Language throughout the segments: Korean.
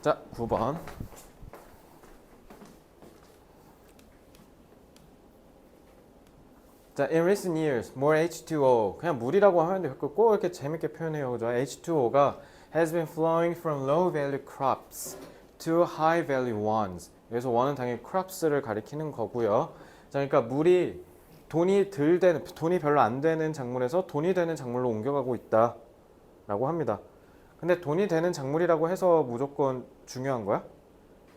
자, 9번. 자, in recent years, more H2O. 그냥 물이라고 하면 꼭 이렇게 재밌게 표현해요. 그죠? H2O가 has been flowing from low value crops to high value ones. 여기서 one은 당연히 crops를 가리키는 거고요. 자, 그러니까 물이 돈이 별로 안 되는 작물에서 돈이 되는 작물로 옮겨가고 있다라고 합니다. 근데 돈이 되는 작물이라고 해서 무조건 중요한 거야?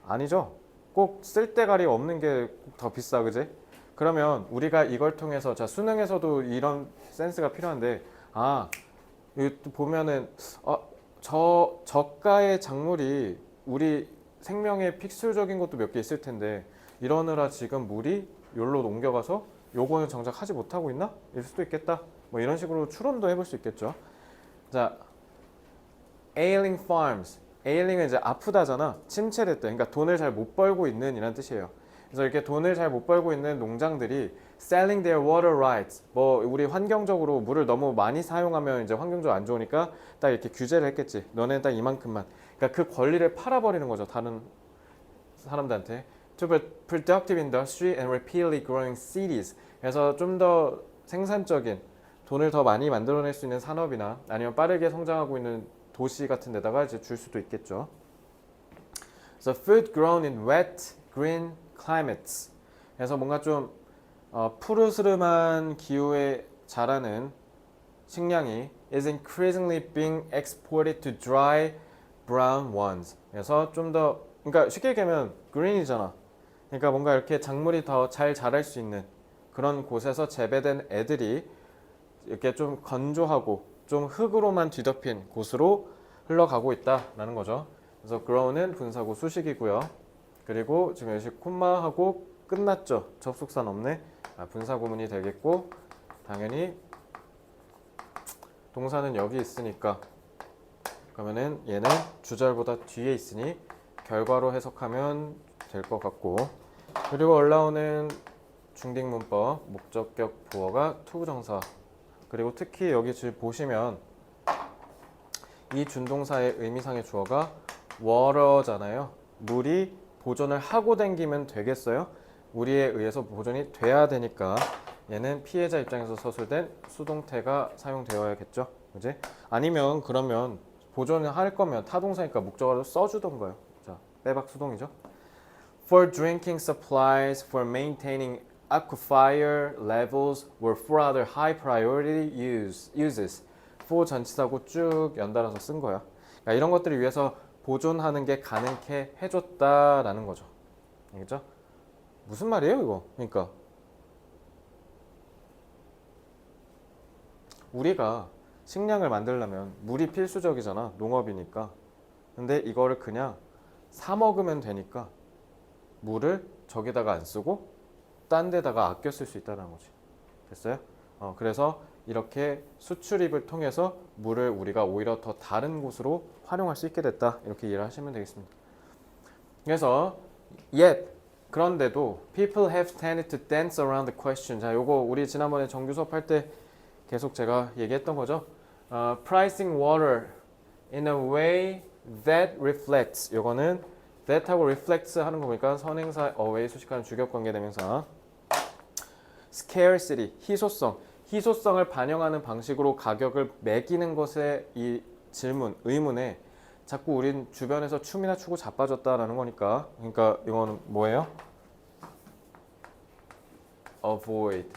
아니죠. 꼭 쓸데가리 없는 게 더 비싸, 그지? 그러면 우리가 이걸 통해서 자 수능에서도 이런 센스가 필요한데 여기 또 보면은 저 저가의 작물이 우리 생명에 필수적인 것도 몇 개 있을 텐데 이러느라 지금 물이 여기로 옮겨가서 요거는 정작 하지 못하고 있나? 일 수도 있겠다. 뭐 이런 식으로 추론도 해볼 수 있겠죠. 자, ailing farms. ailing은 이제 아프다잖아. 침체됐다. 그러니까 돈을 잘 못 벌고 있는 이란 뜻이에요. 그래서 이렇게 돈을 잘 못 벌고 있는 농장들이 selling their water rights. 뭐 우리 환경적으로 물을 너무 많이 사용하면 이제 환경적으로 안 좋으니까 딱 이렇게 규제를 했겠지. 너네는 딱 이만큼만. 그러니까 그 권리를 팔아버리는 거죠. 다른 사람들한테. To be productive industry and rapidly growing cities. 그래서 좀 더 생산적인 돈을 더 많이 만들어낼 수 있는 산업이나 아니면 빠르게 성장하고 있는 도시 같은 데다가 이제 줄 수도 있겠죠. So food grown in wet, green climates. 그래서 뭔가 좀 푸르스름한 기후에 자라는 식량이 is increasingly being exported to dry, brown ones. 그래서 좀 더 그러니까 쉽게 얘기하면 green이잖아. 그러니까 뭔가 이렇게 작물이 더 잘 자랄 수 있는 그런 곳에서 재배된 애들이 이렇게 좀 건조하고 좀 흙으로만 뒤덮인 곳으로 흘러가고 있다라는 거죠. 그래서 grow는 분사구 수식이고요. 그리고 지금 여기 콤마하고 끝났죠. 접속사는 없네. 분사구문이 되겠고 당연히 동사는 여기 있으니까 그러면은 얘는 주절보다 뒤에 있으니 결과로 해석하면 될 것 같고 그리고 올라오는 중딩문법 목적격 보어가 투부정사 그리고 특히 여기 지금 보시면 이 준동사의 의미상의 주어가 water잖아요. 물이 보존을 하고 댕기면 되겠어요? 우리에 의해서 보존이 돼야 되니까 얘는 피해자 입장에서 서술된 수동태가 사용되어야겠죠. 그지? 아니면 그러면 보존을 할 거면 타동사니까 목적어로 써주던가요. 자, 빼박 수동이죠. For drinking supplies, for maintaining aquifer levels, were for other high priority uses. for 전치사고 쭉 연달아서 쓴 거야. 그러니까 이런 것들을 위해서 보존하는 게 가능케 해줬다라는 거죠. 알겠죠? 무슨 말이에요 이거? 그러니까 우리가 식량을 만들려면 물이 필수적이잖아. 농업이니까. 근데 이거를 그냥 사 먹으면 되니까 물을 저기다가 안 쓰고 딴 데다가 아껴 쓸 수 있다는 거지. 됐어요? 그래서 이렇게 수출입을 통해서 물을 우리가 오히려 더 다른 곳으로 활용할 수 있게 됐다. 이렇게 이해를 하시면 되겠습니다. 그래서 yet 그런데도 people have tended to dance around the question. 자, 요거 우리 지난번에 정규 수업할 때 계속 제가 얘기했던 거죠. pricing water in a way that reflects. 요거는 that하고 reflects 하는 거 보니까 선행사 away 수식하는 주격관계 대명사. scarcity 희소성. 희소성을 반영하는 방식으로 가격을 매기는 것에 이 질문, 의문에 자꾸 우린 주변에서 춤이나 추고 자빠졌다라는 거니까 그러니까 이거는 뭐예요? avoid,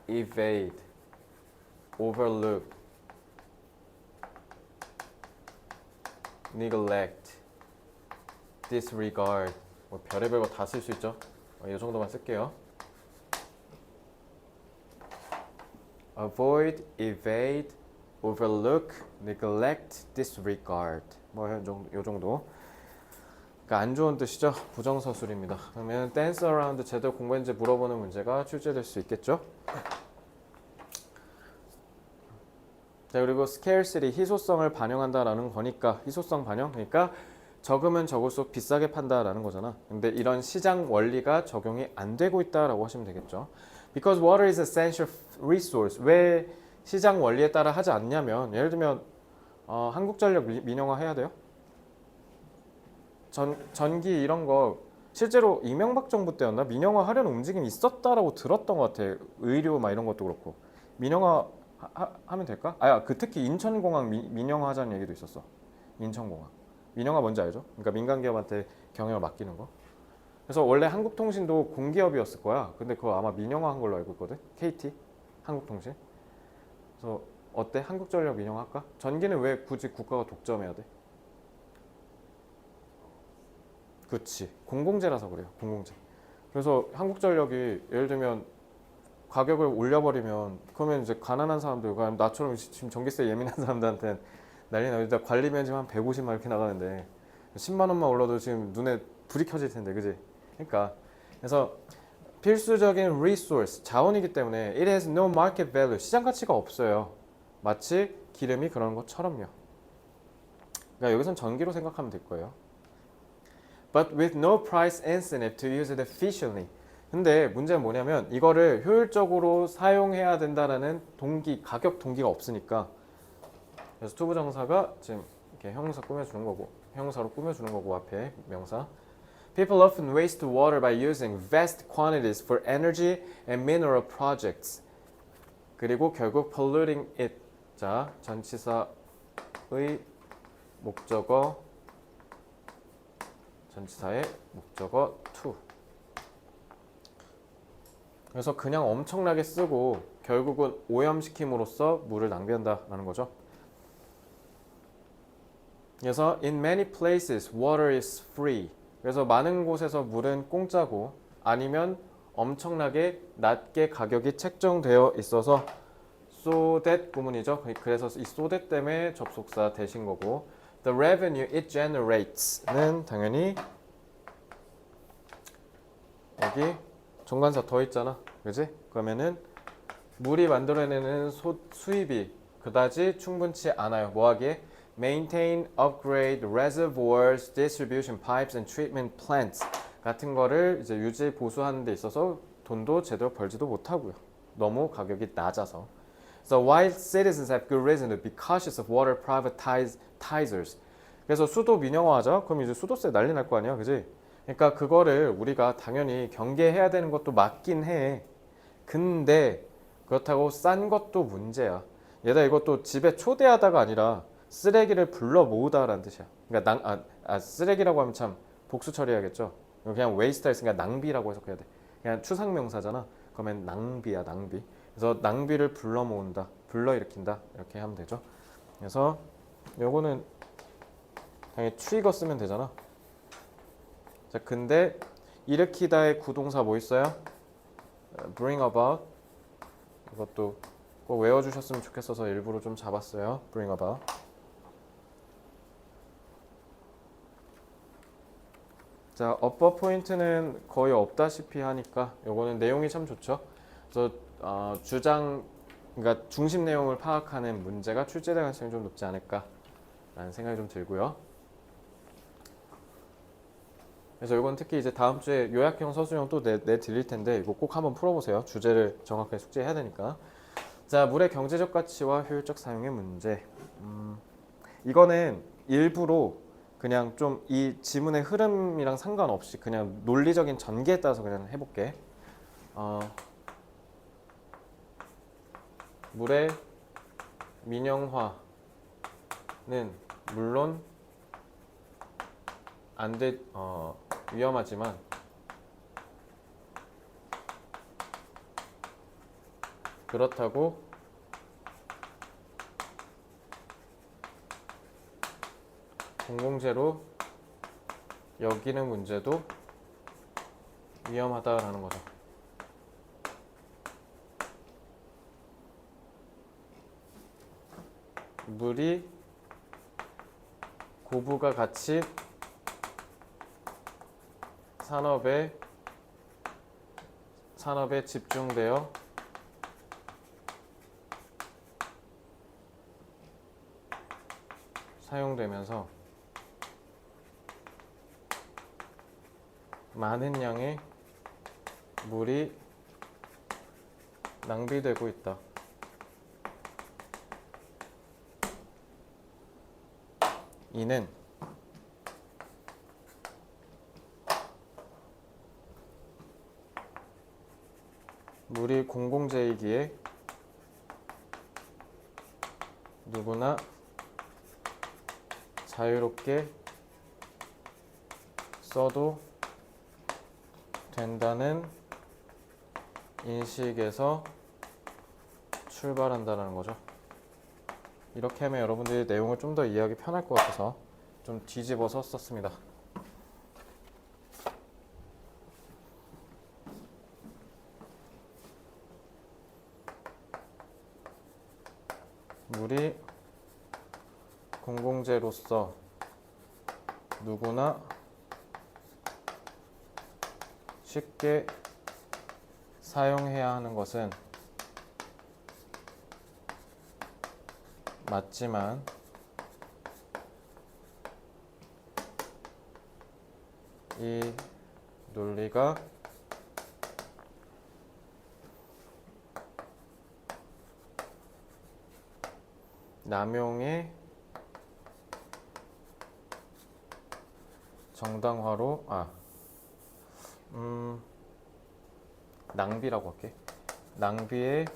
evade, overlook, neglect, disregard 뭐 별의별 거 다 쓸 수 있죠. 이 정도만 쓸게요. avoid, evade, overlook, neglect, disregard 뭐 요 정도. 그러니까 안 좋은 뜻이죠. 부정서술입니다. 그러면 dance around 제대로 공부했는지 물어보는 문제가 출제될 수 있겠죠. 자, 그리고 scarcity 희소성을 반영한다라는 거니까 희소성 반영 그러니까 적으면 적을수록 비싸게 판다라는 거잖아. 근데 이런 시장 원리가 적용이 안 되고 있다라고 하시면 되겠죠. Because water is essential resource. 왜 시장 원리에 따라 하지 않냐면 예를 들면 한국전력 민영화 해야 돼요? 전기 이런 거 실제로 이명박 정부 때였나 민영화 하려는 움직임이 있었다라고 들었던 것 같아. 의료 막 이런 것도 그렇고 민영화 하면 될까? 그 특히 인천공항 민영화 하자는 얘기도 있었어. 인천공항 민영화 뭔지 알죠? 그러니까 민간 기업한테 경영을 맡기는 거. 그래서 원래 한국통신도 공기업이었을 거야. 근데 그거 아마 민영화한 걸로 알고 있거든. KT 한국통신. 그래서 어때? 한국전력 민영화할까? 전기는 왜 굳이 국가가 독점해야 돼? 그치. 공공재라서 그래요. 공공재. 그래서 한국전력이 예를 들면 가격을 올려버리면 그러면 이제 가난한 사람들, 나처럼 지금 전기세 예민한 사람들한테는 난리 나요. 일단 관리비는 지금 한 150만 이렇게 나가는데 10만 원만 올라도 지금 눈에 불이 켜질 텐데, 그지? 그러니까 그래서 필수적인 resource, 자원이기 때문에 it has no market value, 시장 가치가 없어요. 마치 기름이 그런 것처럼요. 그러니까 여기선 전기로 생각하면 될 거예요. But with no price incentive to use it efficiently. 근데 문제는 뭐냐면 이거를 효율적으로 사용해야 된다라는 가격 동기가 없으니까. 그래서 투부정사가 지금 이렇게 형용사 꾸며주는 거고, 형용사로 꾸며주는 거고 앞에 명사. People often waste water by using vast quantities for energy and mineral projects. 그리고 결국 polluting it. 자, 전치사의 목적어, 전치사의 목적어 to. 그래서 그냥 엄청나게 쓰고 결국은 오염시킴으로써 물을 낭비한다라는 거죠. 그래서 in many places water is free. 그래서 많은 곳에서 물은 공짜고 아니면 엄청나게 낮게 가격이 책정되어 있어서 so that 구문이죠. 그래서 이 so that 때문에 접속사 대신 거고 the revenue it generates는 당연히 여기 정관사 더 있잖아. 그지? 그러면은 물이 만들어내는 수입이 그다지 충분치 않아요. 뭐하기에? Maintain, upgrade, reservoirs, distribution pipes and treatment plants 같은 거를 이제 유지 보수하는 데 있어서 돈도 제대로 벌지도 못하고요. 너무 가격이 낮아서. So while citizens have good reason to be cautious of water privatizers. 그래서 수도 민영화하자. 그럼 이제 수도세 난리 날 거 아니야, 그지? 그러니까 그거를 우리가 당연히 경계해야 되는 것도 맞긴 해. 근데 그렇다고 싼 것도 문제야. 얘들아 이것도 집에 초대하다가 아니라 쓰레기를 불러 모으다라는 뜻이야. 그러니까 쓰레기라고 하면 참 복수 처리해야겠죠. 그냥 웨이스트 했으니까 낭비라고 해석해야 돼. 그냥 추상명사잖아. 그러면 낭비야, 낭비. 그래서 낭비를 불러 모은다, 불러 일으킨다 이렇게 하면 되죠. 그래서 요거는 당연히 트리거 쓰면 되잖아. 자, 근데 일으키다의 구동사 뭐 있어요? bring about. 이것도 꼭 외워주셨으면 좋겠어서 일부러 좀 잡았어요. bring about. 자, upper 포인트는 거의 없다시피 하니까 요거는 내용이 참 좋죠. 그래서 그러니까 중심 내용을 파악하는 문제가 출제될 가능성이 좀 높지 않을까라는 생각이 좀 들고요. 그래서 이건 특히 이제 다음 주에 요약형 서술형 또 내드릴 텐데 이거 꼭 한번 풀어보세요. 주제를 정확하게 숙지해야 되니까. 자, 물의 경제적 가치와 효율적 사용의 문제. 이거는 일부러 그냥 좀 이 지문의 흐름이랑 상관없이 그냥 논리적인 전개에 따라서 그냥 해볼게. 물의 민영화는 물론 위험하지만 그렇다고 공공재로 여기는 문제도 위험하다라는 거죠. 물이 고부가 가치 산업에 집중되어 사용되면서 많은 양의 물이 낭비되고 있다. 이는 물이 공공재이기에 누구나 자유롭게 써도 된다는 인식에서 출발한다는 거죠. 이렇게 하면 여러분들이 내용을 좀 더 이해하기 편할 것 같아서 좀 뒤집어서 썼습니다. 물이 공공재로서 누구나 쉽게 사용해야 하는 것은 맞지만 이 논리가 남용의 정당화로 낭비라고 할게. 낭비의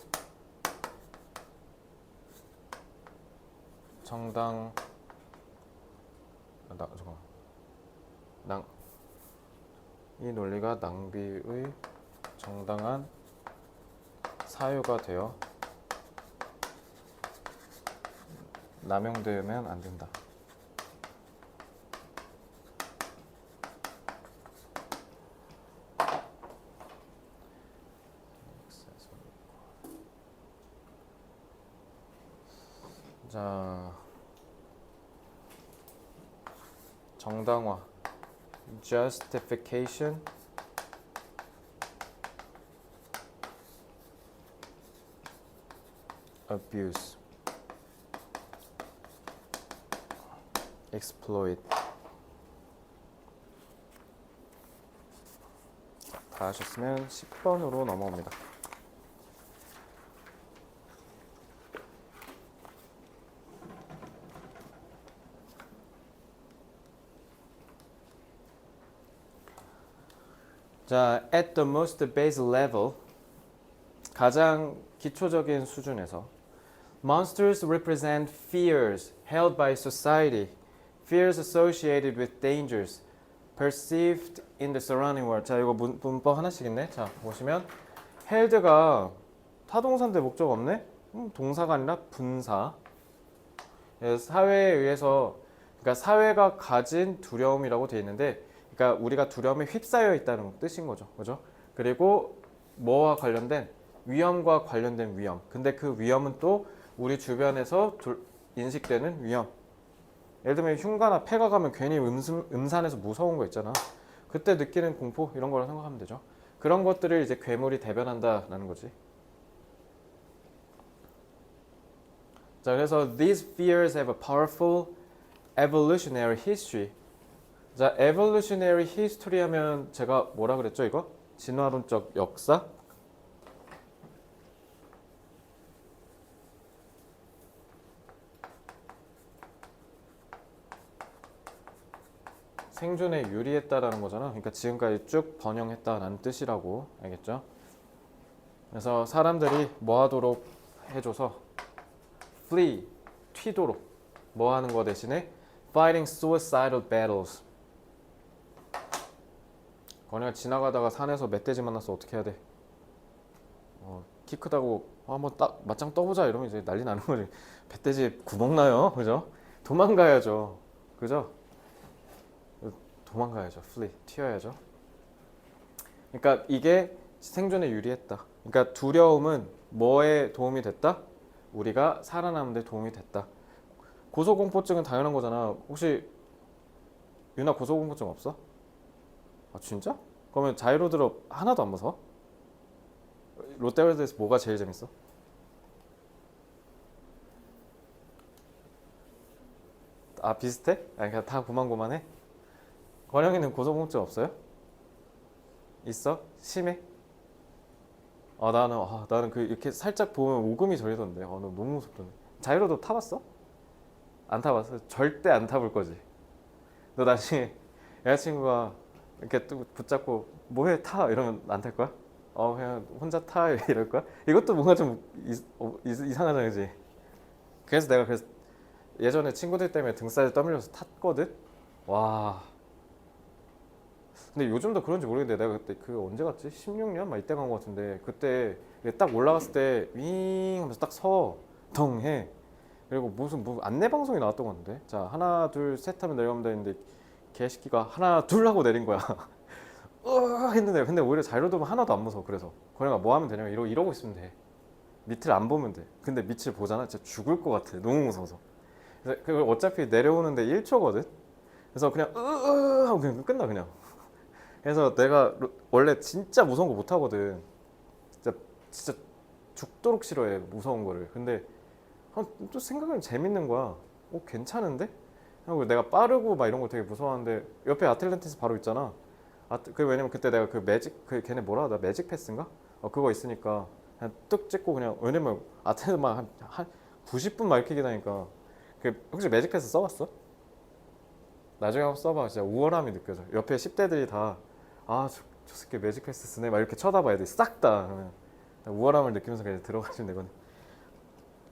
정당 이 논리가 낭비의 정당한 사유가 되어 남용되면 안 된다. 자, 정당화, justification, abuse, exploit. 다 하셨으면 10번으로 넘어옵니다. 자, at the most base level, 가장 기초적인 수준에서 monsters represent fears held by society, fears associated with dangers perceived in the surrounding world. 자, 이거 문법 하나씩 있네. 자, 보시면 held가 타동사인데 목적 없네? 동사가 아니라 분사. 사회에 의해서, 그러니까 사회가 가진 두려움이라고 되어 있는데, 그러니까 우리가 두려움에 휩싸여 있다는 뜻인 거죠. 그죠? 그리고 뭐와 관련된 위험과 관련된 위험. 근데 그 위험은 또 우리 주변에서 인식되는 위험. 예를 들면 흉가나 폐가 가면 괜히 음산해서 무서운 거 있잖아. 그때 느끼는 공포 이런 거라 생각하면 되죠. 그런 것들을 이제 괴물이 대변한다라는 거지. 자, 그래서 these fears have a powerful evolutionary history. 자, evolutionary history 하면 제가 뭐라 그랬죠, 이거? 진화론적 역사? 생존에 유리했다라는 거잖아. 그러니까 지금까지 쭉 번영했다라는 뜻이라고. 알겠죠? 그래서 사람들이 뭐 하도록 해줘서 flee, 튀도록 뭐 하는 거 대신에 fighting suicidal battles. 건이가 지나가다가 산에서 멧돼지 만났어. 어떻게 해야 돼? 키 크다고 한번 딱 맞짱 떠보자 이러면 이제 난리 나는 거지. 멧돼지 구멍 나요. 그죠? 도망가야죠. 그죠? 도망가야죠. flee, 튀어야죠. 그러니까 이게 생존에 유리했다. 그러니까 두려움은 뭐에 도움이 됐다? 우리가 살아남는 데 도움이 됐다. 고소공포증은 당연한 거잖아. 혹시 유나 고소공포증 없어? 아 진짜? 그러면 자이로드롭 하나도 안 무서워? 롯데월드에서 뭐가 제일 재밌어? 아 비슷해? 아 그냥 다 고만고만해? 권영이는 고소공포증 없어요? 있어? 심해? 나는 그 이렇게 살짝 보면 오금이 저리던데. 나 너무 무섭던데. 자이로드 타봤어? 안 타봤어? 절대 안 타볼 거지. 너 나중에 여자친구가 이렇게 또 붙잡고 뭐해 타 이러면 안 탈 거야? 그냥 혼자 타 이럴 거야? 이것도 뭔가 좀 이상하잖아, 그지? 그래서 내가 그래서 예전에 친구들 때문에 등살을 떠밀려서 탔거든. 와. 근데 요즘도 그런지 모르겠는데 내가 그때 그 언제 갔지? 16년 막 이때 간 거 같은데 그때 딱 올라갔을 때 윙 하면서 딱 서 덩 해. 그리고 무슨 뭐 안내 방송이 나왔던 것 같은데. 자 하나 둘 셋 하면 내려가면 되는데 개새끼가 하나 둘 하고 내린 거야. 했는데 근데 오히려 자이로 도면 하나도 안 무서워. 그래서 그래가 뭐 하면 되냐면 이러고 있으면 돼. 밑을 안 보면 돼. 근데 밑을 보잖아. 진짜 죽을 것 같아. 너무 무서워서. 그래서 그걸 어차피 내려오는데 1초거든. 그래서 그냥 하고 그냥 끝나 그냥. 그래서 내가 원래 진짜 무서운 거 못 하거든. 진짜 죽도록 싫어해 무서운 거를. 근데 또 생각하면 재밌는 거야. 괜찮은데? 하고 내가 빠르고 막 이런 거 되게 무서워하는데 옆에 아틀란티스 바로 있잖아. 그 왜냐면 그때 내가 그 매직 그 걔네 뭐라 하다 매직 패스인가? 그거 있으니까 그냥 뚝 찍고 그냥 왜냐면 아틀란티스 막한 90분 막 이렇게 기다니까. 그 혹시 매직 패스 써봤어? 나중에 한번 써봐. 진짜 우월함이 느껴져. 옆에 10대들이 다 저 새끼 매직 패스 쓰네 막 이렇게 쳐다봐. 애들이 싹 다. 그러면 우월함을 느끼면서 그냥 들어가시면 되거든.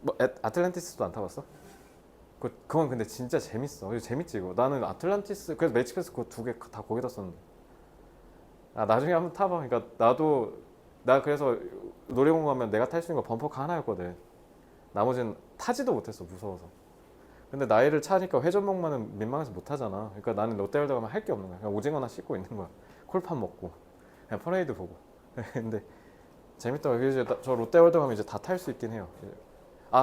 뭐 아틀란티스도 안 타봤어? 그건 근데 진짜 재밌어. 이거 재밌지 이거. 나는 아틀란티스 그래서 매직 패스 그거 2개 다 거기다 썼는데. 나중에 한번 타봐. 그러니까 나 그래서 놀이공원 가면 내가 탈 수 있는 거 범퍼카 하나였거든. 나머지는 타지도 못했어 무서워서. 근데 나이를 차니까 회전목마는 민망해서 못 하잖아. 그러니까 나는 롯데월드 가면 할 게 없는 거야. 그냥 오징어나 씻고 있는 거야. 콜팝 먹고 그냥 퍼레이드 보고. 근데 재밌더라고. 그래서 저 롯데월드 가면 이제 다 탈 수 있긴 해요.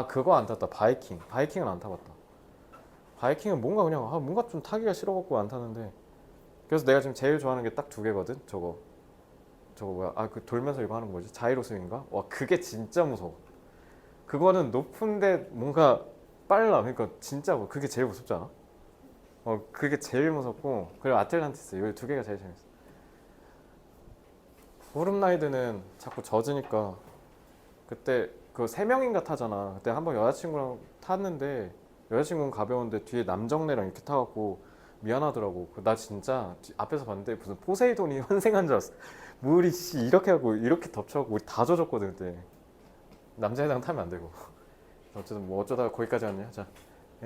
그거 안 탔다. 바이킹은 안 타봤다. 바이킹은 뭔가 그냥 뭔가 좀 타기가 싫어갖고 안 타는데. 그래서 내가 지금 제일 좋아하는 게 딱 2개거든. 저거 뭐야? 그 돌면서 이거 하는 거 뭐지? 자이로 스윙인가? 와 그게 진짜 무서워. 그거는 높은데 뭔가 빨라. 그러니까 진짜 그게 제일 무섭지 않아? 그게 제일 무섭고 그리고 아틀란티스 이 2개가 제일 재밌어. 호름라이드는 자꾸 젖으니까 그때 그 3명인가 타잖아. 그때 한번 여자친구랑 탔는데 여자친구는 가벼운데 뒤에 남정네랑 이렇게 타갖고 미안하더라고. 나 진짜 앞에서 봤는데 무슨 포세이돈이 환생한 줄 알았어. 물이 이렇게 하고 이렇게 덮쳐갖고 우리 다 젖었거든 그때. 남자애랑 타면 안 되고. 어쨌든 뭐 어쩌다가 거기까지 왔냐. 자,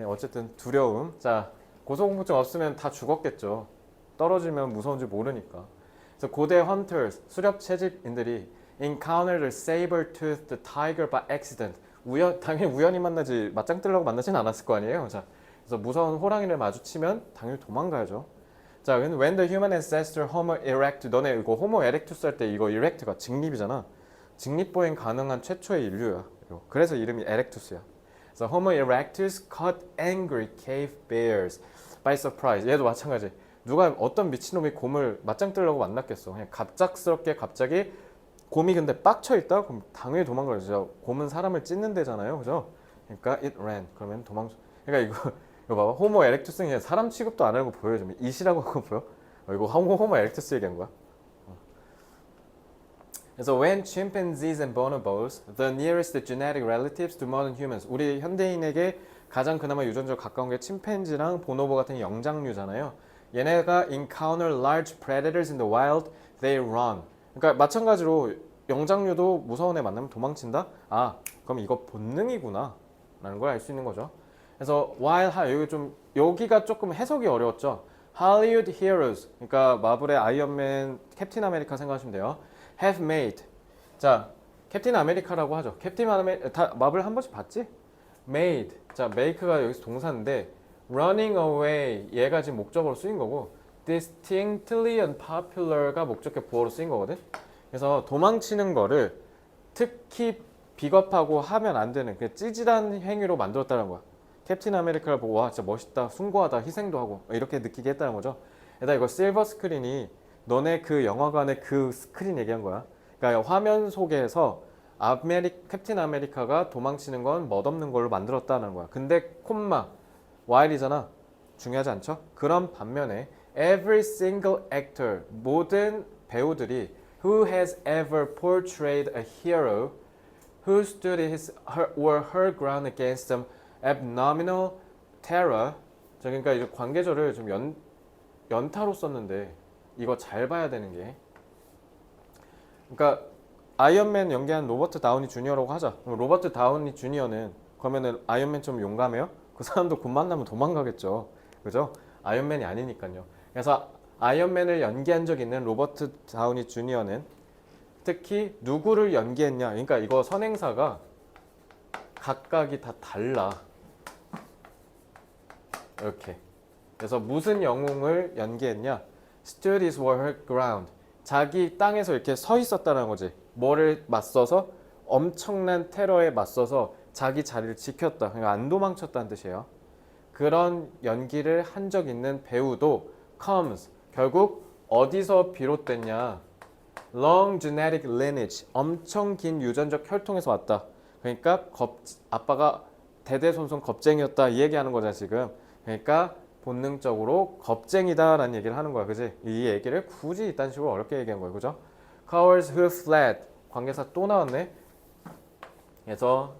어쨌든 두려움. 자, 고소공포증 없으면 다 죽었겠죠. 떨어지면 무서운지 모르니까. 그래서 고대 hunters 수렵 채집인들이 encountered a saber-toothed tiger by accident. 당연히 우연히 만나지 맞짱 뜨려고 만나진 않았을 거 아니에요. 자, 그래서 무서운 호랑이를 마주치면 당연히 도망가야죠. 자, when the human ancestor Homo erectus 너네 이거 Homo erectus 할 때 이거 erect가 직립이잖아. 직립보행 가능한 최초의 인류야. 그래서 이름이 erectus야. 그래서 Homo erectus caught angry cave bears by surprise. 얘도 마찬가지. 누가 어떤 미친놈이 곰을 맞짱 뜨려고 만났겠어. 그냥 갑작스럽게 갑자기 곰이 근데 빡쳐 있다? 그럼 당연히 도망가죠. 곰은 사람을 찢는 데잖아요. 그죠? 그러니까 it ran. 그러면 그러니까 이거 봐봐. 호모 에렉투스는 그냥 사람 취급도 안 하는 거 보여. 좀 이시라고 하고 보여? 이거 호모 에렉투스 얘기한 거야. 그래서 when chimpanzees and bonobos, the nearest genetic relatives to modern humans, 우리 현대인에게 가장 그나마 유전적으로 가까운 게 침팬지랑 보노보 같은 영장류잖아요. 얘네가 encounter large predators in the wild, they run. 그러니까 마찬가지로 영장류도 무서운 애 만나면 도망친다? 그럼 이거 본능이구나 라는 걸 알 수 있는 거죠. 그래서 여기가 조금 해석이 어려웠죠. Hollywood heroes, 그러니까 마블의 아이언맨, 캡틴 아메리카 생각하시면 돼요. Have made. 자, 캡틴 아메리카라고 하죠. 다 마블 한 번씩 봤지? Made. 자, make가 여기서 동사인데 running away 얘가 지금 목적어로 쓰인 거고 distinctly unpopular가 목적격 보어로 쓰인 거거든. 그래서 도망치는 거를 특히 비겁하고 하면 안 되는 그 찌질한 행위로 만들었다는 거야. 캡틴 아메리카를 보고 와 진짜 멋있다, 숭고하다, 희생도 하고 이렇게 느끼게 했다는 거죠. 게다가 이거 실버 스크린이 너네 그 영화관의 그 스크린 얘기한 거야. 그러니까 화면 속에서 캡틴 아메리카가 도망치는 건 멋없는 걸로 만들었다는 거야. 근데 콤마 while이잖아. 중요하지 않죠? 그런 반면에 every single actor 모든 배우들이 who has ever portrayed a hero who stood his or her ground against some abnominal terror. 그러니까 이제 관계절을 좀 연타로 썼는데 이거 잘 봐야 되는 게 그러니까 아이언맨 연기한 로버트 다우니 주니어라고 하자. 그럼 로버트 다우니 주니어는 그러면은 아이언맨 좀 용감해요? 그 사람도 곧 만나면 도망가겠죠. 그죠? 아이언맨이 아니니까요. 그래서 아이언맨을 연기한 적 있는 로버트 다우니 주니어는 특히 누구를 연기했냐. 그러니까 이거 선행사가 각각이 다 달라. 이렇게. 그래서 무슨 영웅을 연기했냐? Stood his her ground. 자기 땅에서 이렇게 서 있었다는 거지. 뭐를 맞서서 엄청난 테러에 맞서서 자기 자리를 지켰다. 그러니까 안 도망쳤다는 뜻이에요. 그런 연기를 한 적 있는 배우도 comes. 결국 어디서 비롯됐냐? Long genetic lineage. 엄청 긴 유전적 혈통에서 왔다. 그러니까 아빠가 대대손손 겁쟁이였다 이 얘기하는 거잖아 지금. 그러니까 본능적으로 겁쟁이다라는 얘기를 하는 거야, 그지? 이 얘기를 굳이 이딴 식으로 어렵게 얘기한 거야, 그죠? Cowards who fled. 관계사 또 나왔네. 그래서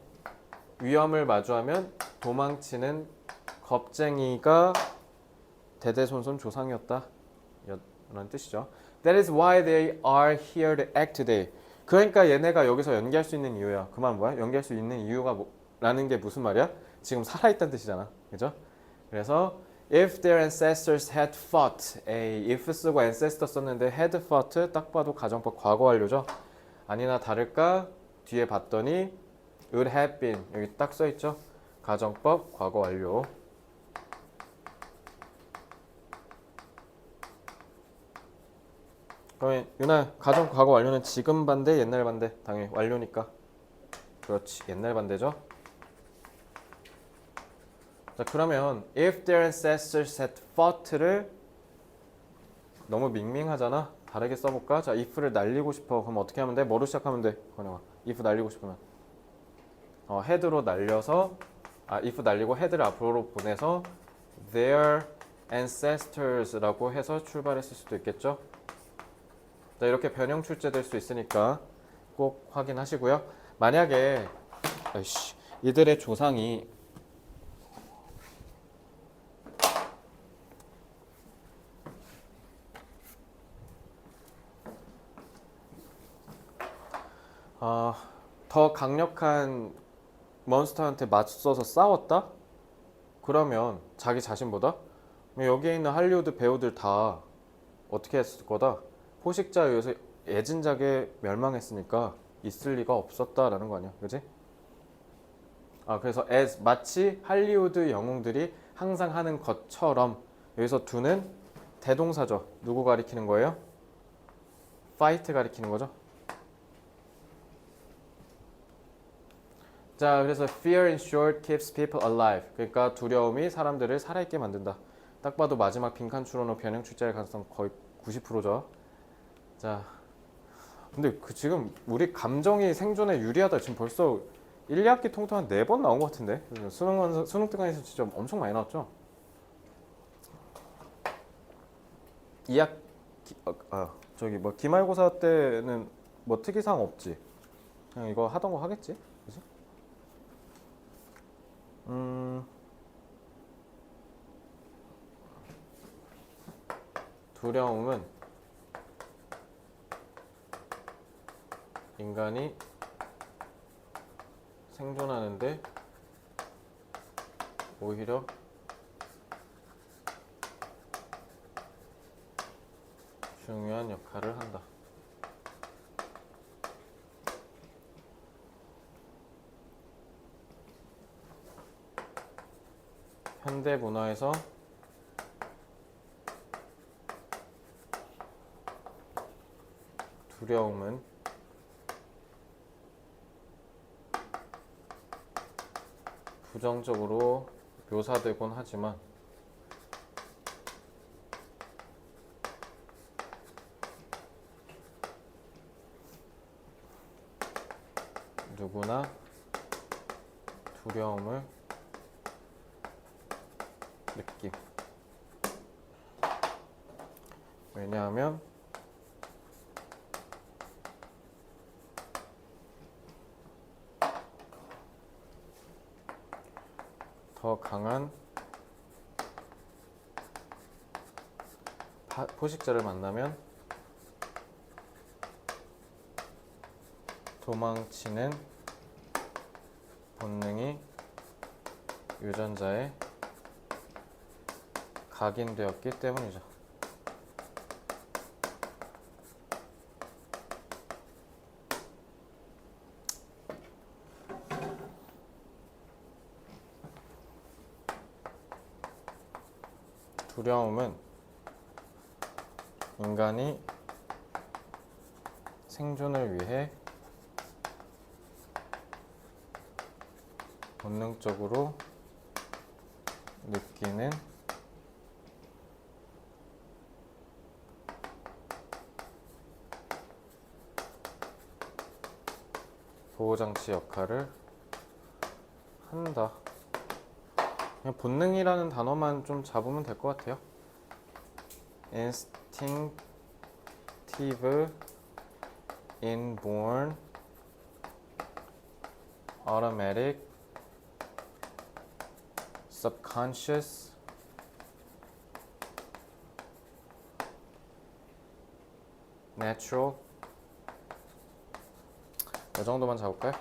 위험을 마주하면 도망치는 겁쟁이가 대대손손 조상이었다. 이런 뜻이죠. That is why they are here to act today. 그러니까 얘네가 여기서 연기할 수 있는 이유야. 그 말 뭐야? 연기할 수 있는 이유가 라는 게 무슨 말이야? 지금 살아있다는 뜻이잖아. 그죠? 그래서 if their ancestors had fought. if 쓰고 ancestor 썼는데 had fought 딱 봐도 가정법 과거 완료죠. 아니나 다를까 뒤에 봤더니 would have been 여기 딱 써있죠. 가정법 과거 완료. 그러면 유나 가정 과거 완료는 지금 반대 옛날 반대? 당연히 완료니까. 그렇지 옛날 반대죠. 자 그러면 if their ancestors had fought를 너무 밍밍하잖아. 다르게 써볼까? 자 if를 날리고 싶어. 그럼 어떻게 하면 돼? 뭐로 시작하면 돼? 건영아 if 날리고 싶으면 head로 날려서 if 날리고 head를 앞으로 보내서 their ancestors라고 해서 출발했을 수도 있겠죠. 자 이렇게 변형 출제될 수 있으니까 꼭 확인하시고요. 만약에 이들의 조상이 더 강력한 몬스터한테 맞서서 싸웠다? 그러면 자기 자신보다 여기에 있는 할리우드 배우들 다 어떻게 했을 거다? 포식자에 의해서 애진작에 멸망했으니까 있을 리가 없었다라는 거 아니야, 그지? 그래서 as 마치 할리우드 영웅들이 항상 하는 것처럼 여기서 do는 대동사죠. 누구 가리키는 거예요? fight 가리키는 거죠. 자, 그래서 fear in short keeps people alive. 그러니까 두려움이 사람들을 살아있게 만든다. 딱 봐도 마지막 빈칸 추론으로 변형 출제할 가능성 거의 90%죠. 자, 근데 지금 우리 감정이 생존에 유리하다. 지금 벌써 1, 2학기 통틀어 한 4번 나온 것 같은데. 수능 등간에서 진짜 엄청 많이 나왔죠. 2학기 저기 뭐 기말고사 때는 뭐 특이사항 없지. 그냥 이거 하던 거 하겠지, 그지? 두려움은 인간이 생존하는데 오히려 중요한 역할을 한다. 현대 문화에서 두려움은 부정적으로 묘사되곤 하지만 누구나 두려움을 느낌. 왜냐하면 더 강한 포식자를 만나면 도망치는 본능이 유전자에 각인되었기 때문이죠. 두려움은 인간이 생존을 위해 본능적으로 느끼는 보호장치 역할을 한다. 그냥 본능이라는 단어만 좀 잡으면 될 것 같아요. instinctive, inborn, automatic, subconscious, natural. 이 정도만 잡을까요?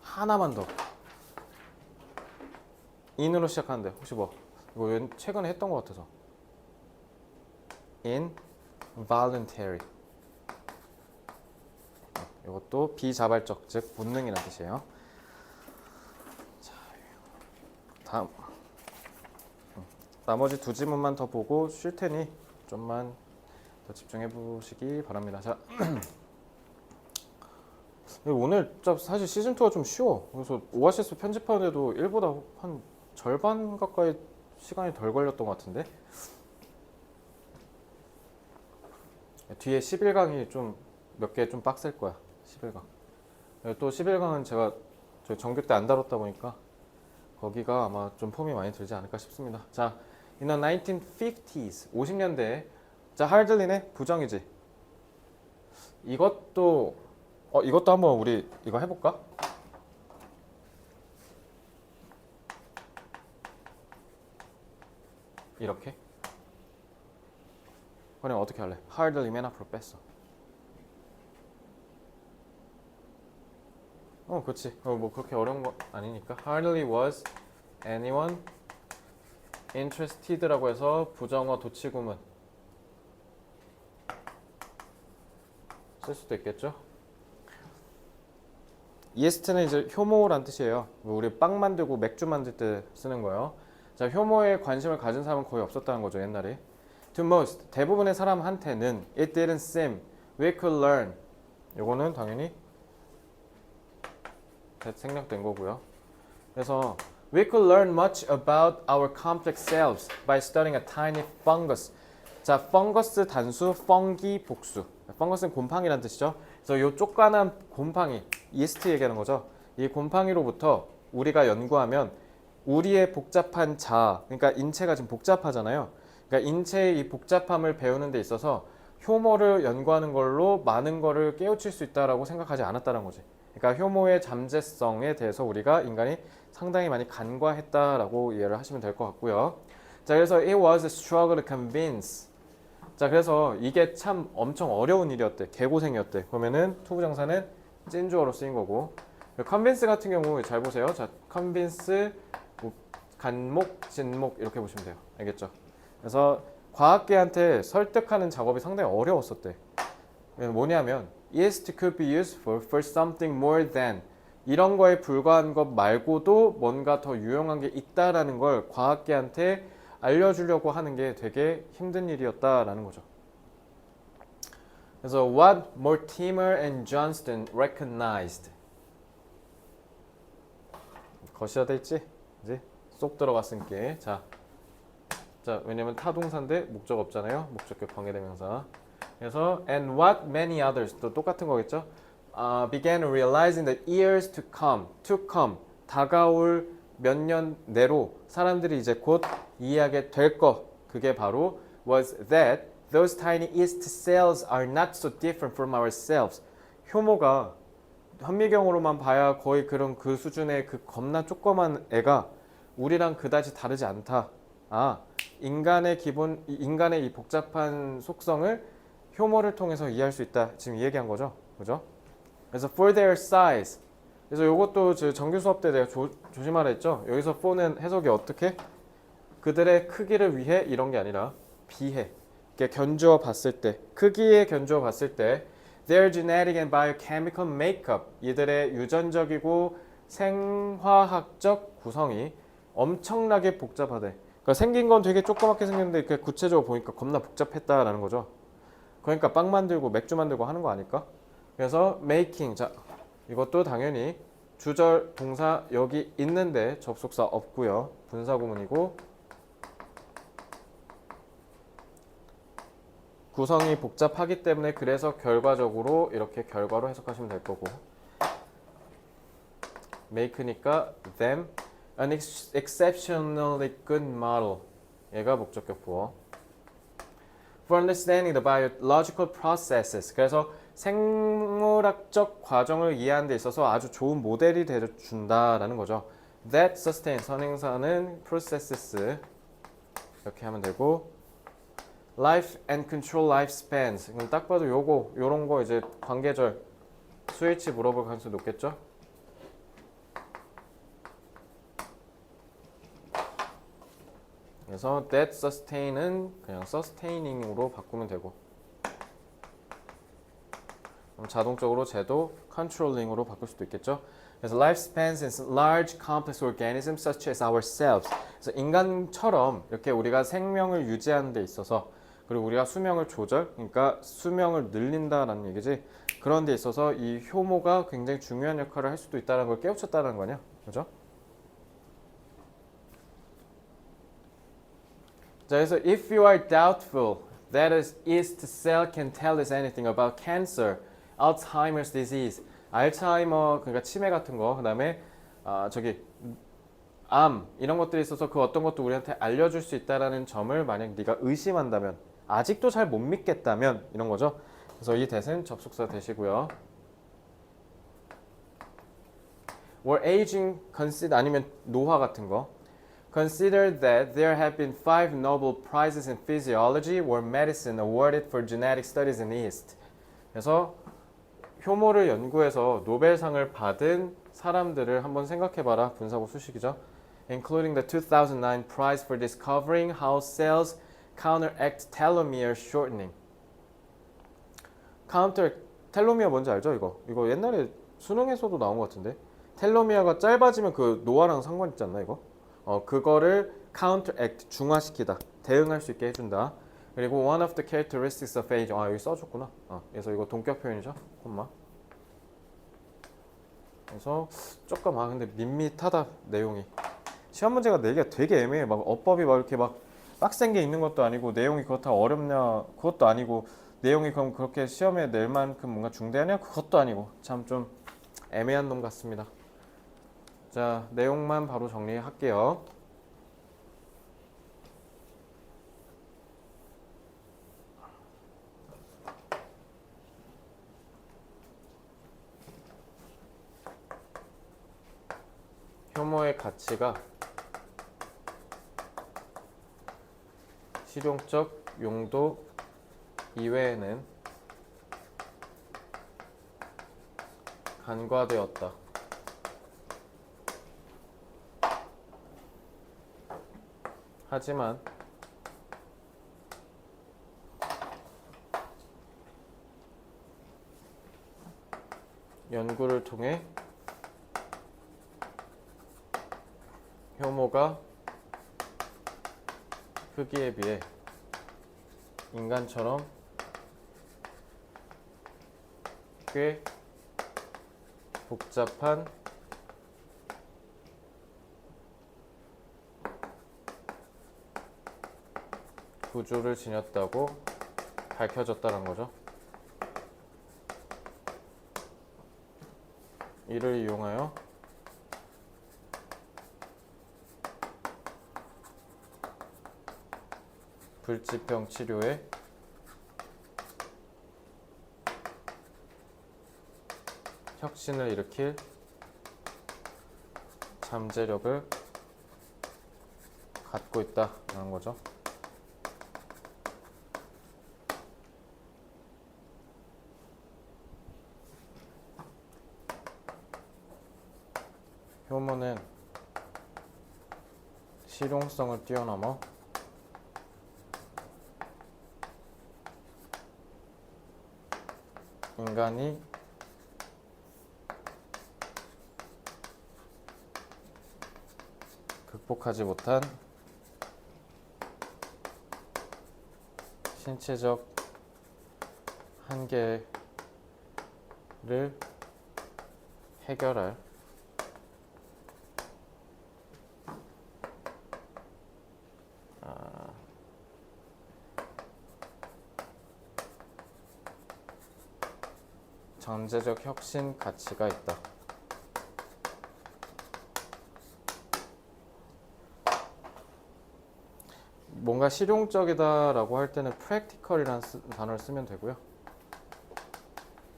하나만 더. in으로 시작하는데 혹시 뭐 이거 최근에 했던 것 같아서. involuntary. 이것도 비자발적, 즉 본능이라는 뜻이에요. 자, 다음. 나머지 두 지문만 더 보고 쉴 테니 좀만 더 집중해 보시기 바랍니다. 자, 오늘 사실 시즌2가 좀 쉬워. 그래서 오아시스 편집하는데도 1보다 한 절반 가까이 시간이 덜 걸렸던 것 같은데 뒤에 11강이 좀 몇 개 좀 빡셀 거야. 11강. 또 11강은 제가 저희 정규 때 안 다뤘다 보니까 거기가 아마 좀 폼이 많이 들지 않을까 싶습니다. 자, in the 1950s, 50년대에 자, 하들리네 부정이지. 이것도 한번 우리 이거 해볼까? 이렇게? 그럼 어떻게 할래? hardly 맨 앞으로 뺐어. 그렇지. 뭐 그렇게 어려운 거 아니니까. hardly was anyone interested라고 해서 부정어 도치구문 쓸 수도 있겠죠. yeast는 이제 효모란 뜻이에요. 우리 빵 만들고 맥주 만들 때 쓰는 거예요. 자, 효모에 관심을 가진 사람은 거의 없었다는 거죠, 옛날에. To most, 대부분의 사람한테는 it didn't seem we could learn. 요거는 당연히 생략된 거고요. 그래서 we could learn much about our complex selves by studying a tiny fungus. 자, fungus 단수, fungi 복수. fungus 곰팡이란 뜻이죠. 그래서 요 쪼까난 곰팡이, yeast 얘기하는 거죠. 이 곰팡이로부터 우리가 연구하면 우리의 복잡한 자아, 그러니까 인체가 지금 복잡하잖아요. 그러니까 인체의 이 복잡함을 배우는 데 있어서 효모를 연구하는 걸로 많은 거를 깨우칠 수 있다라고 생각하지 않았다는 거지. 그러니까 효모의 잠재성에 대해서 우리가 인간이 상당히 많이 간과했다라고 이해를 하시면 될 것 같고요. 자, 그래서 it was a struggle to convince. 자, 그래서 이게 참 엄청 어려운 일이었대. 개고생이었대. 그러면은 투부정사는 찐주어로 쓰인 거고. convince 같은 경우 잘 보세요. 자, convince 간목, 진목 이렇게 보시면 돼요. 알겠죠? 그래서 과학계한테 설득하는 작업이 상당히 어려웠었대. 뭐냐면 yeast could be useful for something more than 이런 거에 불과한 것 말고도 뭔가 더 유용한 게 있다라는 걸 과학계한테 알려주려고 하는 게 되게 힘든 일이었다라는 거죠. 그래서 what Mortimer and Johnston recognized. 거시가 돼 있지? 이제 쏙 들어갔으니까. 자, 왜냐면 타동사인데 목적 없잖아요. 목적격 관계대명사. 그래서 and what many others 또 똑같은 거겠죠. began realizing the years to come 다가올 몇 년 내로 사람들이 이제 곧 이해하게 될 거. 그게 바로 was that those tiny yeast cells are not so different from ourselves. 효모가 현미경으로만 봐야 거의 그런 그 수준의 그 겁나 조그만 애가 우리랑 그다지 다르지 않다. 인간의 이 복잡한 속성을 효모를 통해서 이해할 수 있다. 지금 이 얘기한 거죠. 그죠? 그래서 for their size. 그래서 이것도 정규 수업 때 내가 조심하라 했죠. 여기서 for는 해석이 어떻게? 그들의 크기를 위해 이런 게 아니라 비해. 이렇게 견주어 봤을 때, 크기에 견주어 봤을 때 their genetic and biochemical makeup. 이들의 유전적이고 생화학적 구성이 엄청나게 복잡하대. 그러니까 생긴 건 되게 조그맣게 생겼는데 이렇게 구체적으로 보니까 겁나 복잡했다라는 거죠. 그러니까 빵 만들고 맥주 만들고 하는 거 아닐까? 그래서 making. 자, 이것도 당연히 주절 동사 여기 있는데 접속사 없고요. 분사구문이고 구성이 복잡하기 때문에 그래서 결과적으로 이렇게 결과로 해석하시면 될 거고 make니까 them an exceptionally good model. 얘가 목적격 부호. For understanding the biological processes. 그래서 생물학적 과정을 이해하는 데 있어서 아주 좋은 모델이 되어준다라는 거죠. That sustain. 선행사는 processes. 이렇게 하면 되고 Life and control lifespans. 그럼 딱 봐도 요런 거 이제 관계절 스위치 물어볼 가능성이 높겠죠? 그래서 that sustain은 그냥 sustaining으로 바꾸면 되고 그럼 자동적으로 쟤도 controlling으로 바꿀 수도 있겠죠? 그래서 lifespans in large complex organisms such as ourselves. 그래서 인간처럼 이렇게 우리가 생명을 유지하는 데 있어서 그리고 우리가 수명을 그러니까 수명을 늘린다라는 얘기지. 그런 데 있어서 이 효모가 굉장히 중요한 역할을 할 수도 있다는 걸 깨우쳤다는 거냐, 그죠? 자, 그래서 if you are doubtful that a yeast cell can tell us anything about cancer, Alzheimer's disease, 알츠하이머 그러니까 치매 같은 거, 그다음에 암 이런 것들이 있어서 그 어떤 것도 우리한테 알려줄 수 있다라는 점을 만약 네가 의심한다면, 아직도 잘 못 믿겠다면 이런 거죠. 그래서 이 that은 접속사 되시고요. or aging consider 아니면 노화 같은 거. Consider that there have been 5 Nobel Prizes in Physiology or Medicine awarded for genetic studies in yeast. 그래서 효모를 연구해서 노벨상을 받은 사람들을 한번 생각해봐라. 분사구 수식이죠. Including the 2009 prize for discovering how cells counteract telomere shortening. 텔로미어 뭔지 알죠? 이거 옛날에 수능에서도 나온 것 같은데. 텔로미어가 짧아지면 그 노화랑 상관 있지 않나 이거? 그거를 counteract 중화시키다, 대응할 수 있게 해준다. 그리고 one of the characteristics of age. 여기 써줬구나. 그래서 이거 동격 표현이죠. 콤마. 그래서 조금 근데 밋밋하다 내용이. 시험 문제가 내기가 되게 애매해. 막 어법이 막 이렇게 막 빡센 게 있는 것도 아니고 내용이 그렇다 어렵냐 그것도 아니고 내용이 그럼 그렇게 시험에 낼 만큼 뭔가 중대하냐 그것도 아니고 참 좀 애매한 놈 같습니다. 자, 내용만 바로 정리할게요. 효모의 가치가 실용적 용도 이외에는 간과되었다. 하지만 연구를 통해 효모가 크기에 비해 인간처럼 꽤 복잡한 구조를 지녔다고 밝혀졌다는 거죠. 이를 이용하여 불치병 치료에 혁신을 일으킬 잠재력을 갖고 있다라는 거죠. 효모는 실용성을 뛰어넘어 인간이 극복하지 못한 신체적 한계를 해결할 잠재적 혁신 가치가 있다. 뭔가 실용적이다라고 할 때는 practical이라는 단어를 쓰면 되고요.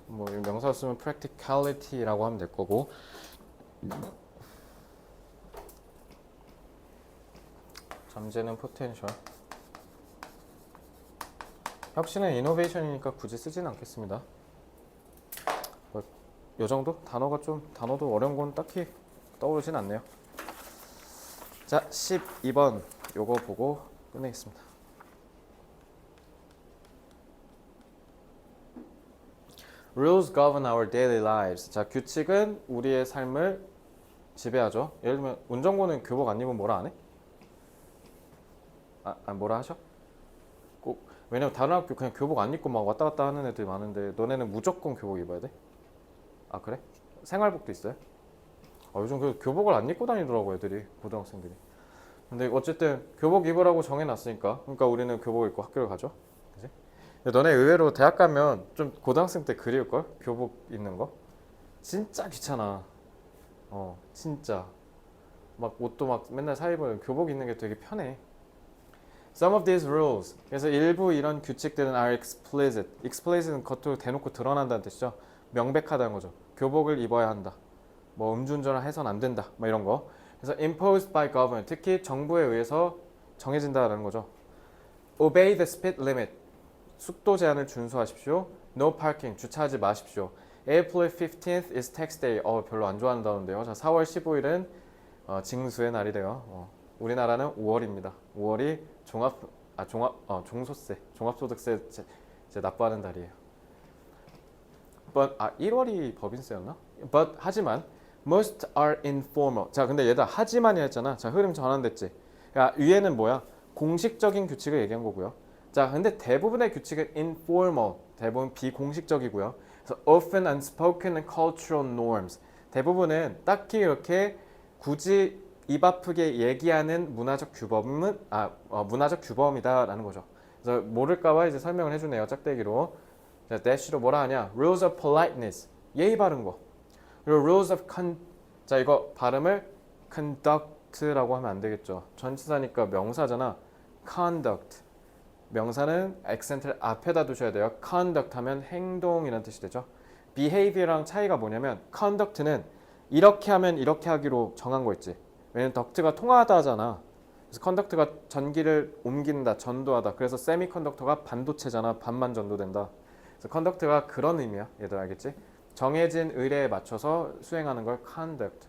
뭐 명사로 쓰면 practicality라고 하면 될 거고, 잠재는 potential. 혁신은 innovation이니까 굳이 쓰지는 않겠습니다. 요 정도? 단어도 어려운 건 딱히 떠오르진 않네요. 자, 12번 요거 보고 끝내겠습니다. Rules govern our daily lives. 자, 규칙은 우리의 삶을 지배하죠. 예를 들면 운전고는 교복 안 입으면 뭐라 안 해? 뭐라 하셔? 꼭 왜냐면 다른 학교 그냥 교복 안 입고 막 왔다 갔다 하는 애들이 많은데 너네는 무조건 교복 입어야 돼? 아 그래? 생활복도 있어요? 요즘 그 교복을 안 입고 다니더라고 애들이, 고등학생들이. 근데 어쨌든 교복 입으라고 정해놨으니까, 그러니까 우리는 교복 입고 학교를 가죠. 그치? 근데 너네 의외로 대학 가면 좀 고등학생 때 그리울걸? 교복 입는 거? 진짜 귀찮아. 진짜 막 옷도 막 맨날 사 입으면 교복 입는 게 되게 편해. Some of these rules. 그래서 일부 이런 규칙들은 are explicit. explicit은 겉으로 대놓고 드러난다는 뜻이죠. 명백하다는 거죠. 교복을 입어야 한다. 뭐 음주운전을 해서는 안 된다. 뭐 이런 거. 그래서 imposed by government. 특히 정부에 의해서 정해진다라는 거죠. Obey the speed limit. 속도 제한을 준수하십시오. No parking. 주차하지 마십시오. April 15th is tax day. 별로 안 좋아한다는데요. 자, 4월 15일은 징수의 날이 돼요. 우리나라는 5월입니다. 5월이 종소세, 종합소득세 이제 납부하는 달이에요. But 1월이 법인세였나? But 하지만 most are informal. 자, 근데 얘들아 하지만이 했잖아. 자, 흐름 전환됐지. 야, 위에는 뭐야? 공식적인 규칙을 얘기한 거고요. 자, 근데 대부분의 규칙은 informal, 대부분 비공식적이고요. 그래서 often unspoken and cultural norms. 대부분은 딱히 이렇게 굳이 입 아프게 얘기하는 문화적 규범은 문화적 규범이다라는 거죠. 그래서 모를까봐 이제 설명을 해주네요. 짝대기로. 자, 대시로 뭐라 하냐? Rules of politeness. 예의 바른 거. 그리고 rules of 자, 이거 발음을 conduct라고 하면 안 되겠죠. 전치사니까 명사잖아. conduct. 명사는 액센트를 앞에다 두셔야 돼요. conduct 하면 행동이라는 뜻이 되죠. behavior랑 차이가 뭐냐면 conduct는 이렇게 하면 이렇게 하기로 정한 거 있지. 왜냐면 덕트가 통하다 하잖아. 그래서 컨덕트가 전기를 옮긴다, 전도하다. 그래서 세미컨덕터가 반도체잖아. 반만 전도된다. 그래서 컨덕트가 그런 의미야. 얘들 알겠지? 정해진 의례에 맞춰서 수행하는 걸 conduct.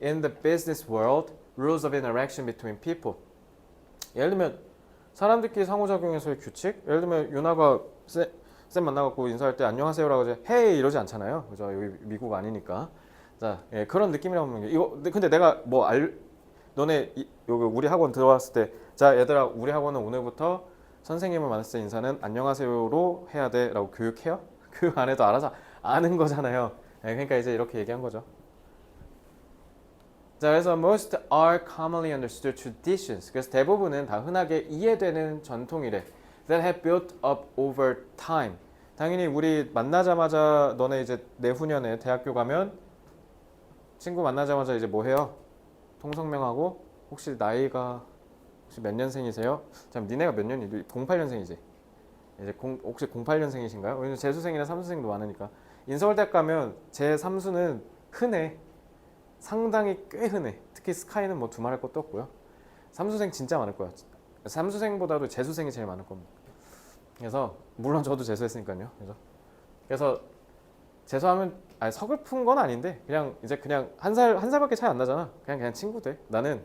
In the business world, rules of interaction between people. 예를 들면 사람들끼리 상호작용에서의 규칙? 예를 들면 유나가 쌤 만나갖고 인사할 때 안녕하세요라고 하지 헤이 이러지 않잖아요. 그죠? 여기 미국 아니니까. 자, 예, 그런 느낌이라고 하는 게 이거. 근데 내가 너네 여기 우리 학원 들어왔을 때, 자 얘들아 우리 학원은 오늘부터 선생님을 만났을 때 인사는 안녕하세요로 해야 돼라고 교육해요? 교육 안 해도 알아서 아는 거잖아요. 예, 그러니까 이제 이렇게 얘기한 거죠. 자, 그래서 most are commonly understood traditions. 그래서 대부분은 다 흔하게 이해되는 전통이래. That have built up over time. 당연히 우리 만나자마자 너네 이제 내후년에 대학교 가면 친구 만나자마자 이제 뭐 해요? 통성명하고 혹시 나이가 혹시 몇 년생이세요? 참 니네가 몇 년이? 08년생이지? 이제 혹시 08년생이신가요? 왜냐면 재수생이나 삼수생도 많으니까. 인서울대학 가면 제 삼수는 흔해. 상당히 꽤 흔해. 특히 스카이는 뭐 두말할 것도 없고요. 삼수생 진짜 많을 거야. 삼수생보다도 재수생이 제일 많을 겁니다. 그래서 물론 저도 재수했으니까요. 그래서 재수하면 아니 서글픈 건 아닌데 그냥 이제 그냥 한 살밖에 차이 안 나잖아. 그냥 친구 돼. 나는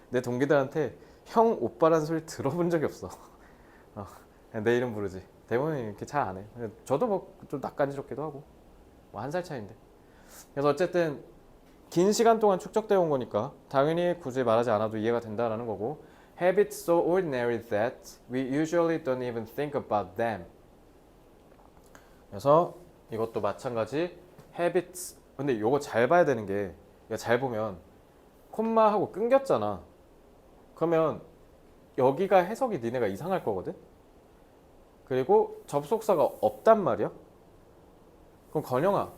내 동기들한테 형 오빠라는 소리 들어본 적이 없어. 그냥 내 이름 부르지. 대부분 이렇게 잘 안 해. 저도 뭐 좀 낯간지럽기도 하고 뭐 한 살 차이인데. 그래서 어쨌든 긴 시간 동안 축적되어 온 거니까 당연히 굳이 말하지 않아도 이해가 된다라는 거고 habits so ordinary that we usually don't even think about them. 그래서 이것도 마찬가지 habits. 근데 이거 잘 봐야 되는 게 잘 보면 콤마하고 끊겼잖아. 그러면 여기가 해석이 니네가 이상할 거거든. 그리고 접속사가 없단 말이야. 그럼 건영아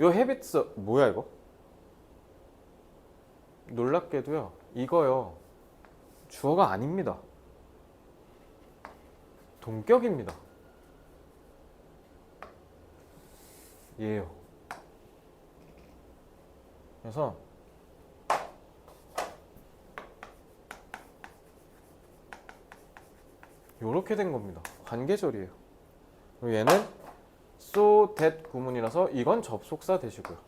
요 habits 뭐야 이거? 놀랍게도요 이거요 주어가 아닙니다. 동격입니다. 얘요. 그래서 요렇게 된 겁니다. 관계절이에요. 그리고 얘는 so that 구문이라서 이건 접속사 되시고요.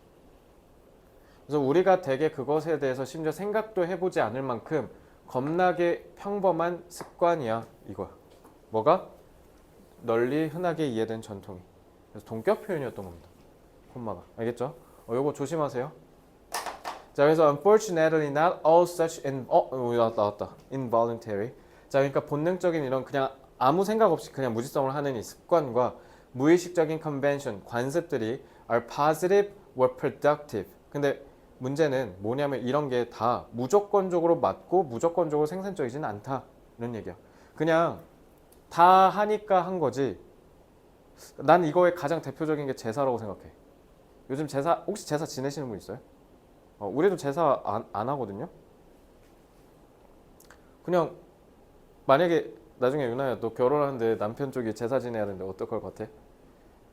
그래서 우리가 되게 그것에 대해서 심지어 생각도 해보지 않을 만큼 겁나게 평범한 습관이야 이거야. 뭐가? 널리 흔하게 이해된 전통이. 그래서 동격 표현이었던 겁니다. 콤마가. 알겠죠? 요거 조심하세요. 자, 그래서 unfortunately not all such 나왔다. involuntary. 자, 그러니까 본능적인 이런 그냥 아무 생각 없이 그냥 무지성을 하는 이 습관과 무의식적인 convention, 관습들이 are positive or productive. 근데 문제는 뭐냐면 이런 게 다 무조건적으로 맞고 무조건적으로 생산적이지는 않다. 이런 얘기야. 그냥 다 하니까 한 거지. 난 이거의 가장 대표적인 게 제사라고 생각해. 요즘 제사 혹시 제사 지내시는 분 있어요? 우리도 제사 안 하거든요. 그냥 만약에 나중에 유나야 너 결혼하는데 남편 쪽이 제사 지내야 되는데 어떨 것 같아?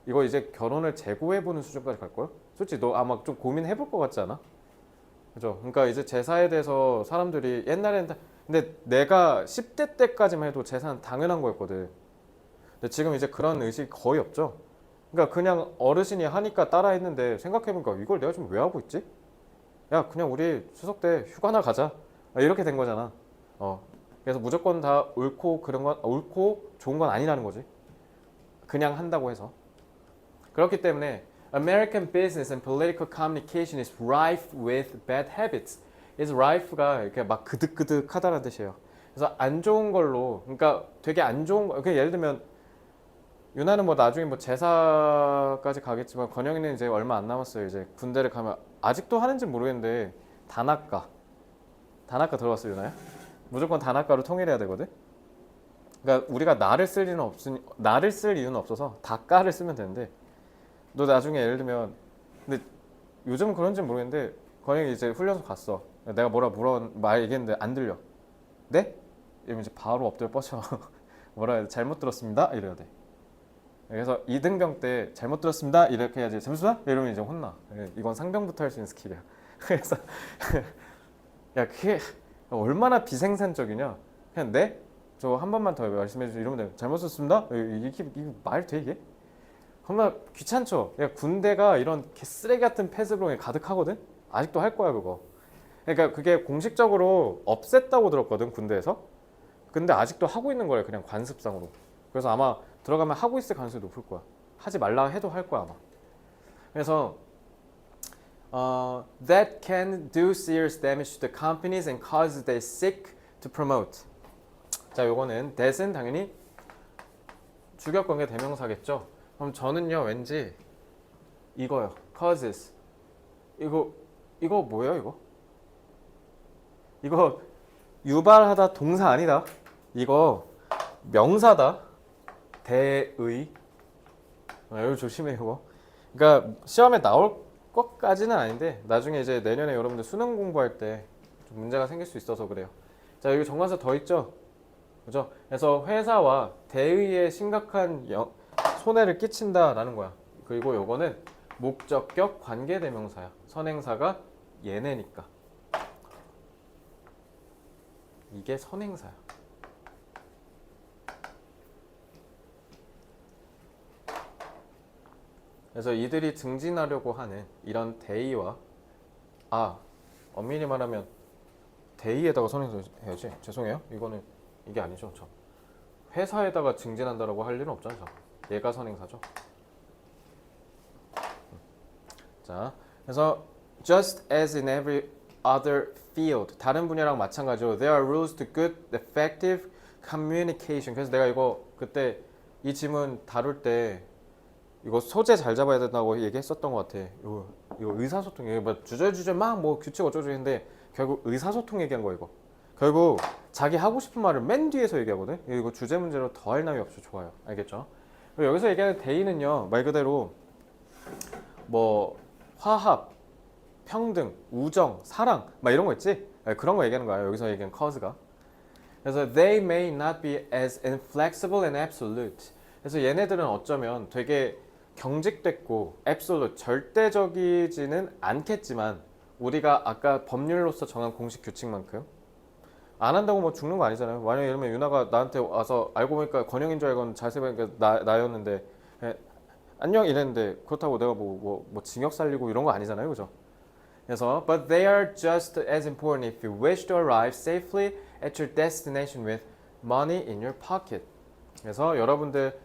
이거 이제 결혼을 재고해보는 수준까지 갈걸? 솔직히 너 아마 좀 고민해볼 것 같지 않아? 그죠? 그러니까 이제 제사에 대해서 사람들이 옛날에는 근데 내가 10대 때까지만 해도 제사는 당연한 거였거든. 근데 지금 이제 그런 의식이 거의 없죠. 그러니까 그냥 어르신이 하니까 따라했는데 생각해보니까 이걸 내가 지금 왜 하고 있지? 야 그냥 우리 추석 때 휴가나 가자. 이렇게 된 거잖아. 그래서 무조건 다 옳고 그런 건 옳고 좋은 건 아니라는 거지. 그냥 한다고 해서. 그렇기 때문에 American business and political communication is rife with bad habits. is rife가 이렇게 막 그득그득하다는 뜻이에요. 그래서 안 좋은 걸로, 그러니까 되게 안 좋은 거. 그냥 예를 들면 유나는 뭐 나중에 뭐 제사까지 가겠지만 건영이는 이제 얼마 안 남았어요. 이제 군대를 가면 아직도 하는지 모르겠는데 단학가 들어봤어 유나야? 무조건 단학가로 통일해야 되거든. 그러니까 우리가 나를 쓸 이유는 없어서 다가를 쓰면 되는데 너 나중에 예를 들면 근데 요즘은 그런지 모르겠는데 건영이 이제 훈련소 갔어. 내가 말 얘기했는데 안 들려. 네? 이러면 이제 바로 엎드려 뻗쳐. 뭐라 해야 돼? 잘못 들었습니다. 이래야 돼. 그래서 이등병 때 잘못 들었습니다. 이렇게 해야지. 잠시만. 이러면 이제 혼나. 이건 상병부터 할 수 있는 스킬이야. 그래서 야 그게 얼마나 비생산적이냐. 그냥 네? 저 한 번만 더 말씀해 주세요. 이러면 돼. 잘못 썼습니다. 이게 말 돼 이게? 겁나 귀찮죠. 야, 군대가 이런 개쓰레기 같은 패습으로 가득하거든. 아직도 할 거야 그거. 그러니까 그게 공식적으로 없앴다고 들었거든 군대에서. 근데 아직도 하고 있는 거예요. 그냥 관습상으로. 그래서 아마 들어가면 하고 있을 가능성이 높을 거야. 하지 말라 해도 할 거야 아마. 그래서 that can do serious damage to the companies and causes they seek to promote. 자, 요거는 that은 당연히 주격관계 대명사겠죠. 그럼 저는요 왠지 이거요. causes. 이거 뭐예요 이거? 이거 유발하다 동사 아니다. 이거 명사다. 대의. 이거 조심해 이거. 그러니까 시험에 나올 것까지는 아닌데 나중에 이제 내년에 여러분들 수능 공부할 때 좀 문제가 생길 수 있어서 그래요. 자 여기 정관사 더 있죠. 그죠? 그래서 회사와 대의에 심각한 손해를 끼친다라는 거야. 그리고 요거는 목적격 관계대명사야. 선행사가 얘네니까. 이게 선행사야. 그래서 이들이 증진하려고 하는 이런 대의와 엄밀히 말하면 대의에다가 선행사 해야지. 죄송해요. 이거는 이게 아니죠. 저 회사에다가 증진한다라고 할 일은 없잖아요. 저. 얘가 선행사죠. 자, 그래서 just as in every other field, 다른 분야랑 마찬가지로 there are rules to good, effective communication. 그래서 내가 이거 그때 이 지문 다룰 때 이거 소재 잘 잡아야 된다고 얘기했었던 것 같아. 이거 의사소통 얘기 뭐 주저주저 막 뭐 규칙 어쩌고 했는데 결국 의사소통 얘기한 거 이거. 결국 자기 하고 싶은 말을 맨 뒤에서 얘기하거든. 이거 주제 문제로 더할 나위 없이 좋아요. 알겠죠? 그리고 여기서 얘기하는 대의는요 말 그대로 뭐 화합, 평등, 우정, 사랑 막 이런 거 있지? 그런 거 얘기하는 거야. 여기서 얘기하는 cause가. 그래서 they may not be as inflexible and absolute. 그래서 얘네들은 어쩌면 되게 경직됐고 absolute, 절대적이지는 않겠지만 우리가 아까 법률로서 정한 공식 규칙만큼 안 한다고 뭐 죽는 거 아니잖아요. 만약에 예를 들면 유나가 나한테 와서 알고 보니까 권영인 줄 알고는 자세히 보니까 나였는데 안녕 이랬는데 그렇다고 내가 뭐 징역 살리고 이런 거 아니잖아요. 그죠? 그래서 but they are just as important if you wish to arrive safely at your destination with money in your pocket. 그래서 여러분들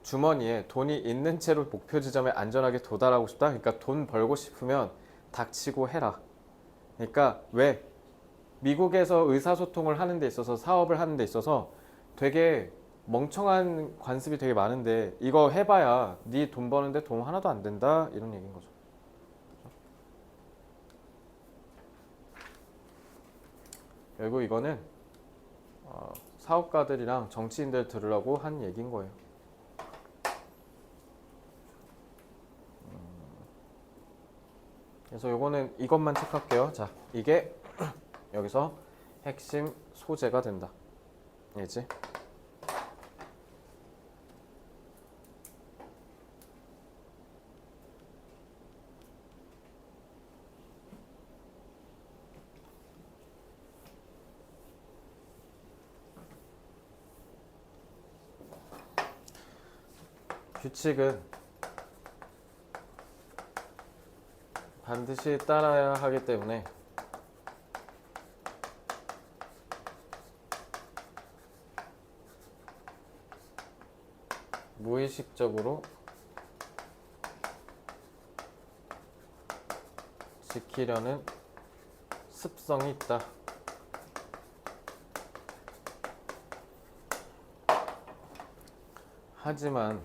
주머니에 돈이 있는 채로 목표 지점에 안전하게 도달하고 싶다. 그러니까 돈 벌고 싶으면 닥치고 해라. 그러니까 왜? 미국에서 의사소통을 하는 데 있어서 사업을 하는 데 있어서 되게 멍청한 관습이 되게 많은데 이거 해봐야 네 돈 버는데 도움 하나도 안 된다 이런 얘기인 거죠. 결국 이거는 사업가들이랑 정치인들 들으라고 한 얘기인 거예요. 그래서 요거는 이것만 체크할게요. 자, 이게 여기서 핵심 소재가 된다. 알지? 규칙은 반드시 따라야 하기 때문에 무의식적으로 지키려는 습성이 있다. 하지만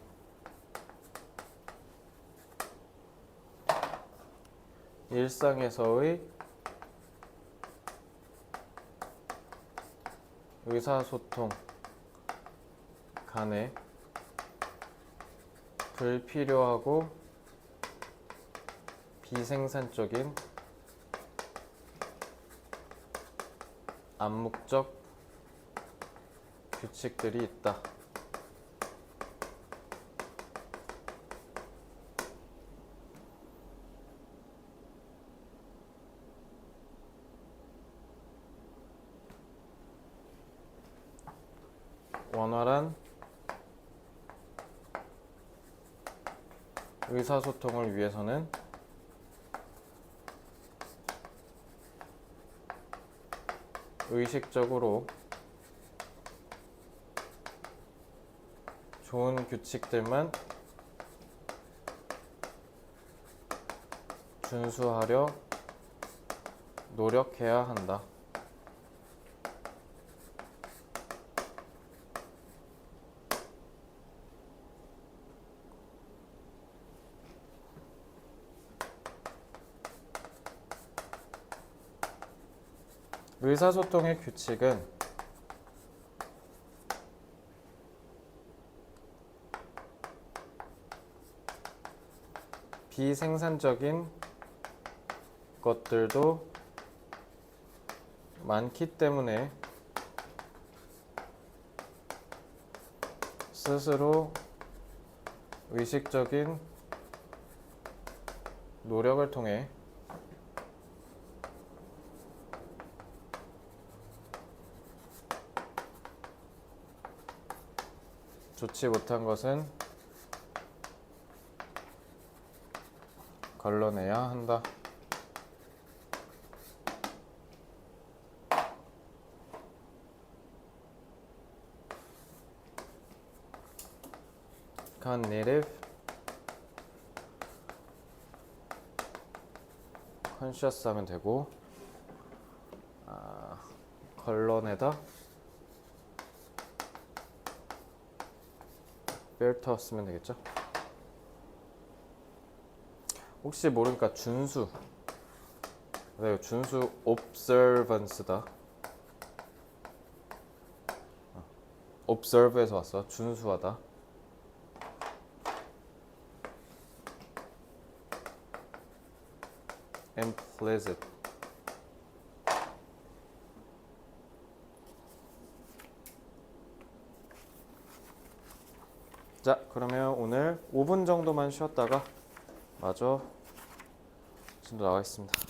일상에서의 의사소통 간에 불필요하고 비생산적인 암묵적 규칙들이 있다. 원활한 의사소통을 위해서는 의식적으로 좋은 규칙들만 준수하려 노력해야 한다. 의사소통의 규칙은 비생산적인 것들도 많기 때문에 스스로 의식적인 노력을 통해 좋지 못한 것은 걸러내야 한다. cognitive, conscious 하면 되고, 걸러내다, filter 쓰면 되겠죠. 혹시 모르니까 준수, 네, 준수 observance다. observe에서 왔어. 준수하다. implicit. 자, 그러면 오늘 5분 정도만 쉬었다가 마저 지금도 나와 있습니다.